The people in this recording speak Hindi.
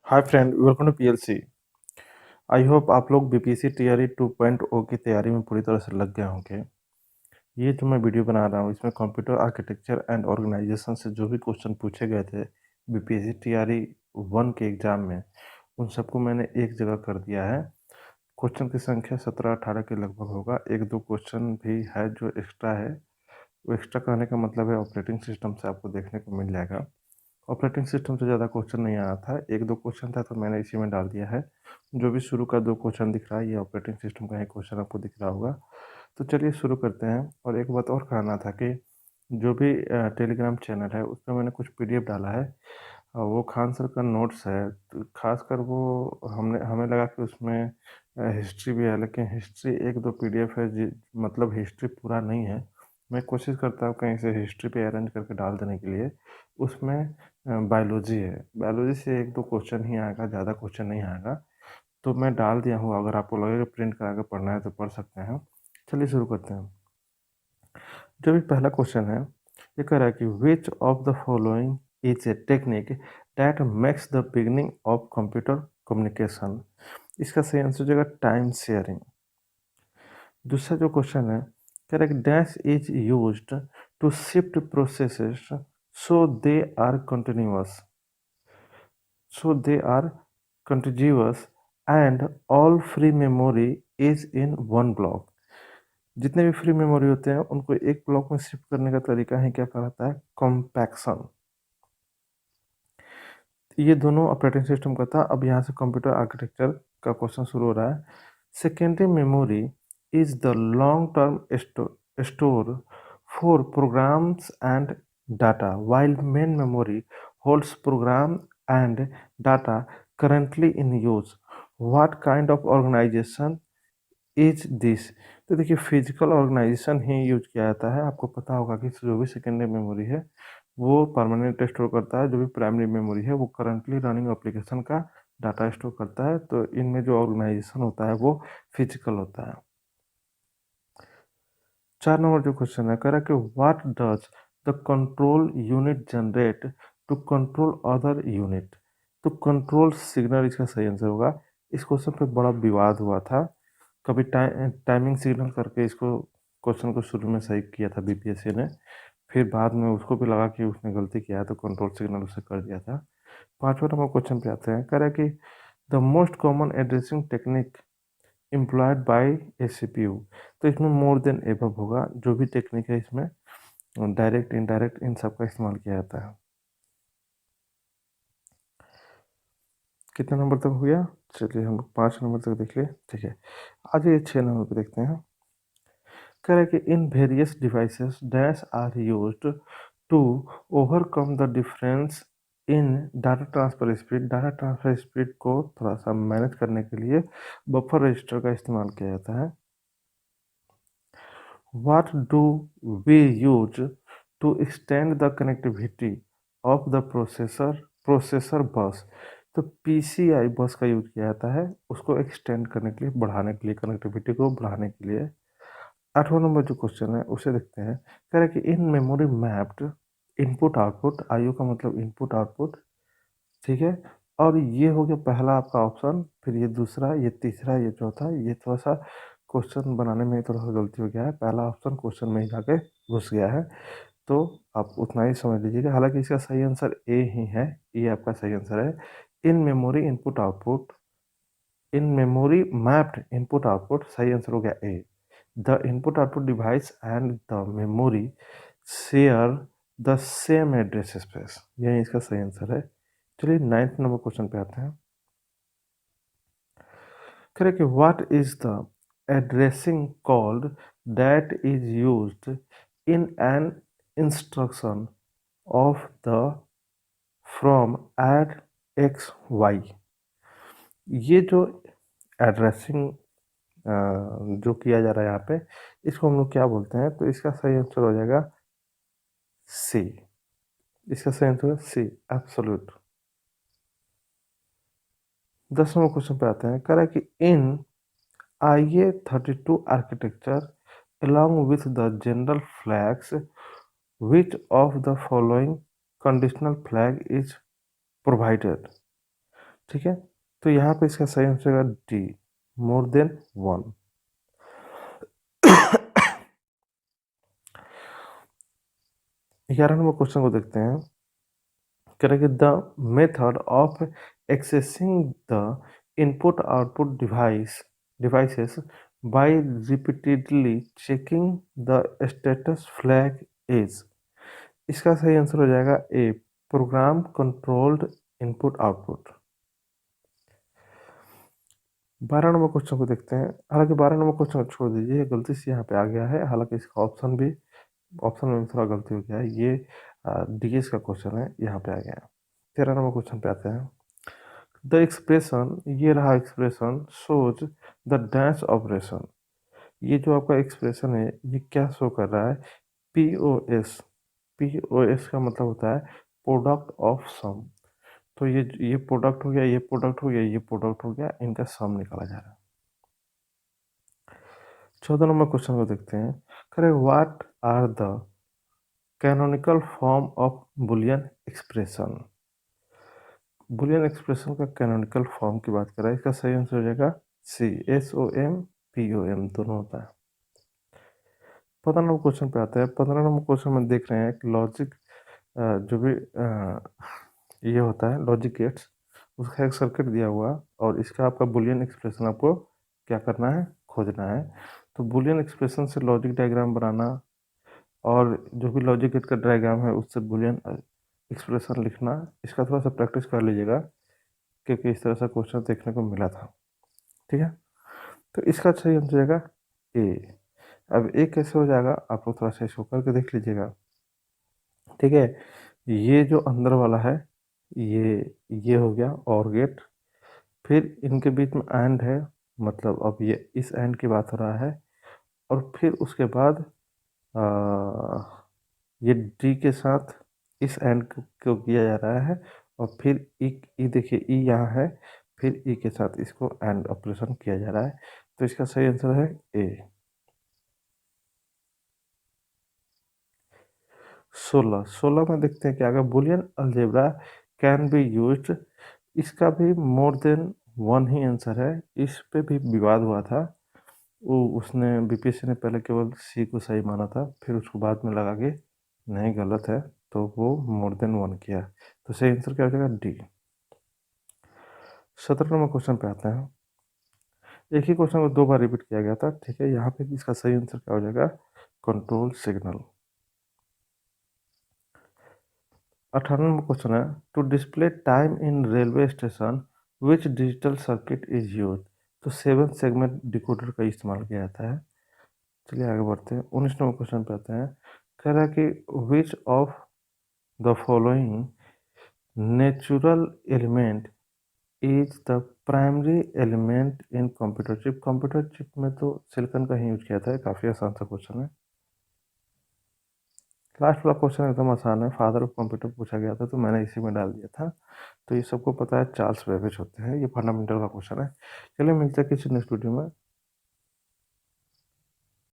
Hi friend, welcome to PLC. I hope आप लोग बीपीएससी टीआरई 2.0 की तैयारी में पूरी तरह से लग गए होंगे। ये जो मैं वीडियो बना रहा हूँ इसमें कंप्यूटर आर्किटेक्चर एंड ऑर्गेनाइजेशन से जो भी क्वेश्चन पूछे गए थे बीपीएससी टीआरई 1 के एग्ज़ाम में, उन सबको मैंने एक जगह कर दिया है। क्वेश्चन की संख्या 17-18 के लगभग होगा। एक दो क्वेश्चन भी है जो एक्स्ट्रा है। वो एक्स्ट्रा कहने का मतलब है ऑपरेटिंग सिस्टम से आपको देखने को मिल जाएगा। ऑपरेटिंग सिस्टम से ज़्यादा क्वेश्चन नहीं आया था, एक दो क्वेश्चन था तो मैंने इसी में डाल दिया है। जो भी शुरू का दो क्वेश्चन दिख रहा है ये ऑपरेटिंग सिस्टम का ही क्वेश्चन आपको दिख रहा होगा। तो चलिए शुरू करते हैं। और एक बात और कहना था कि जो भी टेलीग्राम चैनल है उसमें मैंने कुछ पीडीएफ डाला है। वो खान सर का नोट्स है, तो खासकर वो हमें लगा कि उसमें हिस्ट्री भी है, लेकिन हिस्ट्री एक दो पीडीएफ है मतलब हिस्ट्री पूरा नहीं है। मैं कोशिश करता हूँ कहीं से हिस्ट्री पे अरेंज करके डाल देने के लिए। उसमें बायोलॉजी है, बायोलॉजी से एक दो क्वेश्चन ही आएगा, ज़्यादा क्वेश्चन नहीं आएगा। तो मैं डाल दिया हूँ, अगर आपको लगेगा प्रिंट करा के पढ़ना है तो पढ़ सकते हैं। चलिए शुरू करते हैं। जो भी पहला क्वेश्चन है ये कह रहा है कि which of the following is a technique that makes the beginning of computer communication. इसका सही आंसर हो जाएगा टाइम शेयरिंग। दूसरा जो क्वेश्चन है कह रहा है कि dash is used to shift processes so they are continuous, so they are contiguous and all free memory is in one block। जितने भी फ्री मेमोरी होते हैं उनको एक ब्लॉक में शिफ्ट करने का तरीका ही क्या कहलाता है? कॉम्पैक्शन। ये दोनों ऑपरेटिंग सिस्टम का था। अब यहाँ से कंप्यूटर आर्किटेक्चर का क्वेश्चन शुरू हो रहा है। Secondary memory is the long term store for programs and data while main memory holds program and data currently in use। what kind of organization is this? तो देखिए फिजिकल ऑर्गेनाइजेशन ही यूज किया जाता है। आपको पता होगा कि जो भी सेकेंडरी मेमोरी है वो परमानेंट स्टोर करता है, जो भी प्राइमरी मेमोरी है वो करंटली रनिंग एप्लीकेशन का डाटा स्टोर करता है। तो इनमें जो ऑर्गेनाइजेशन होता है वो फिजिकल होता है। 4 नंबर जो क्वेश्चन है कह रहा है कि what does the control unit generate to control other unit. तो कंट्रोल सिग्नल इसका सही आंसर होगा। इस क्वेश्चन पे बड़ा विवाद हुआ था। कभी टाइमिंग सिग्नल करके इसको क्वेश्चन को शुरू में सही किया था बीपीएससी ने, फिर बाद में उसको भी लगा कि उसने गलती किया है तो कंट्रोल सिग्नल उसे कर दिया था। 5वां नंबर क्वेश्चन पे आते हैं। कह रहा है कि the most common addressing technique employed by A CPU. तो इसमें मोर देन एबव होगा। जो भी टेक्निक है इसमें डायरेक्ट इनडायरेक्ट इन सब का इस्तेमाल किया जाता है। कितने नंबर तक हो गया? चलिए हम 5 नंबर तक देख लिए। ठीक है, आज ये 6 नंबर पे देखते हैं। कह रहा है कि in various devices dash are used to overcome the difference in data transfer speed. Data transfer speed को थोड़ा सा मैनेज करने के लिए बफर रजिस्टर का इस्तेमाल किया जाता है। What do we use to extend the connectivity of the processor bus? तो PCI बस का यूज किया जाता है उसको एक्सटेंड करने के लिए, बढ़ाने के लिए, कनेक्टिविटी को बढ़ाने के लिए। 8वां नंबर जो क्वेश्चन है उसे देखते हैं। कह रहा है कि इन memory mapped input output, IO का मतलब इनपुट आउटपुट, ठीक है। और ये हो गया पहला आपका ऑप्शन, फिर ये दूसरा, ये तीसरा, ये चौथा। ये थोड़ा सा क्वेश्चन बनाने में थोड़ा सा गलती हो गया है, पहला ऑप्शन क्वेश्चन में ही जाके घुस गया है। तो आप उतना ही समझ लीजिएगा। हालांकि इसका सही आंसर ए ही है, ये आपका सही आंसर है। In memory input output, in memory mapped input output, सही आंसर हो गया A. The input output device and the memory share the same address space, यही इसका सही आंसर है। चलिए 9th नंबर क्वेश्चन पे आते हैं। करें कि what is the addressing called that is used in an instruction of the from add X Y. ये जो एड्रेसिंग जो किया जा रहा है यहाँ पे, इसको हम लोग क्या बोलते हैं? तो इसका सही आंसर हो जाएगा सी। इसका सही आंसर है सी, एब्सोल्यूट। 10वां क्वेश्चन पे आते हैं। कह रहा है कि इन IA32 architecture along with the general flags, which of the following conditional flag is provided? ठीक है, तो यहाँ पे इसका सही आंसर होगा D, more than 1। 11 number question को देखते हैं। करेंगे the method of accessing the input output devices by repeatedly checking the status flag is. इसका सही आंसर हो जाएगा A, program controlled input output. 12 number question को देखते हैं। हालांकि 12 नंबर क्वेश्चन को छोड़ दीजिए, गलती से यहाँ पे आ गया है, हालांकि इसका ऑप्शन में भी थोड़ा गलती हो गया है। ये डीएस का क्वेश्चन है, यहाँ पे आ गया है। 13 नंबर क्वेश्चन पे आते हैं। द एक्सप्रेशन, ये रहा expression, shows the dash operation. ये जो आपका एक्सप्रेशन है, ये क्या शो कर रहा है? पीओएस। पीओएस का मतलब होता है प्रोडक्ट ऑफ सम। तो ये प्रोडक्ट हो गया, ये प्रोडक्ट हो गया, ये प्रोडक्ट हो गया, इनका सम निकाला जा रहा है। 14 नंबर क्वेश्चन को देखते हैं। करें what are the canonical form of Boolean expression. Boolean expression का कैनोनिकल फॉर्म की बात कर रहा है, इसका सही आंसर हो जाएगा सी, SOM POM दोनों होता है। 15 नंबर क्वेश्चन पे आता है। 15 नंबर क्वेश्चन में देख रहे हैं कि लॉजिक जो भी ये होता है लॉजिक गेट्स, उसका एक सर्किट दिया हुआ, और इसका आपका बुलियन एक्सप्रेशन आपको क्या करना है? खोजना है। तो बुलियन एक्सप्रेशन से लॉजिक डायग्राम बनाना, और जो भी लॉजिक गेट का डायग्राम है उससे बुलियन एक्सप्रेशन लिखना, इसका थोड़ा सा प्रैक्टिस कर लीजिएगा, क्योंकि इस तरह से क्वेश्चन देखने को मिला था। ठीक है, तो इसका सही आंसर हो जाएगा ए। अब ए कैसे हो जाएगा, आप लोग थोड़ा सा इसको करके देख लीजिएगा। ठीक है, ये जो अंदर वाला है, ये हो गया और गेट, फिर इनके बीच में एंड है, मतलब अब ये इस एंड की बात हो रहा है, और फिर उसके बाद ये डी के साथ इस एंड को किया जा रहा है, और फिर ई देखिए, ई यहाँ है, फिर ई के साथ इसको एंड ऑपरेशन किया जा रहा है। तो इसका सही आंसर है ए। 16 में देखते हैं कि अगर Boolean algebra can be used, इसका भी मोर देन वन ही आंसर है। इस पे भी विवाद हुआ था, वो उसने बीपीएससी ने पहले केवल सी को सही माना था, फिर उसको बाद में लगा के नहीं गलत है, तो वो मोर देन वन किया। तो सही आंसर क्या हो जाएगा? डी। 17 नंबर क्वेश्चन पे आते हैं। एक ही क्वेश्चन को 2 बार रिपीट किया गया था। ठीक है, यहाँ पे इसका सही आंसर क्या हो जाएगा? Control signal. 18 नंबर क्वेश्चन है, to display time in railway station which digital circuit is use. तो 7 सेगमेंट डिकोडर का इस्तेमाल किया जाता है। चलिए आगे बढ़ते हैं। 19 नंबर क्वेश्चन पे आते हैं। कह रहा है कि which of the following natural element is the primary element in computer chip. Computer chip में तो सिलिकॉन का ही यूज किया था। काफ़ी आसान सा क्वेश्चन है। लास्ट वाला क्वेश्चन एकदम आसान है, फादर ऑफ कंप्यूटर पूछा गया था, तो मैंने इसी में डाल दिया था। तो ये सबको पता है, चार्ल्स बेबेज होते हैं। ये फंडामेंटल का क्वेश्चन है। चलिए मिलते हैं किसी नेक्स्ट वीडियो में।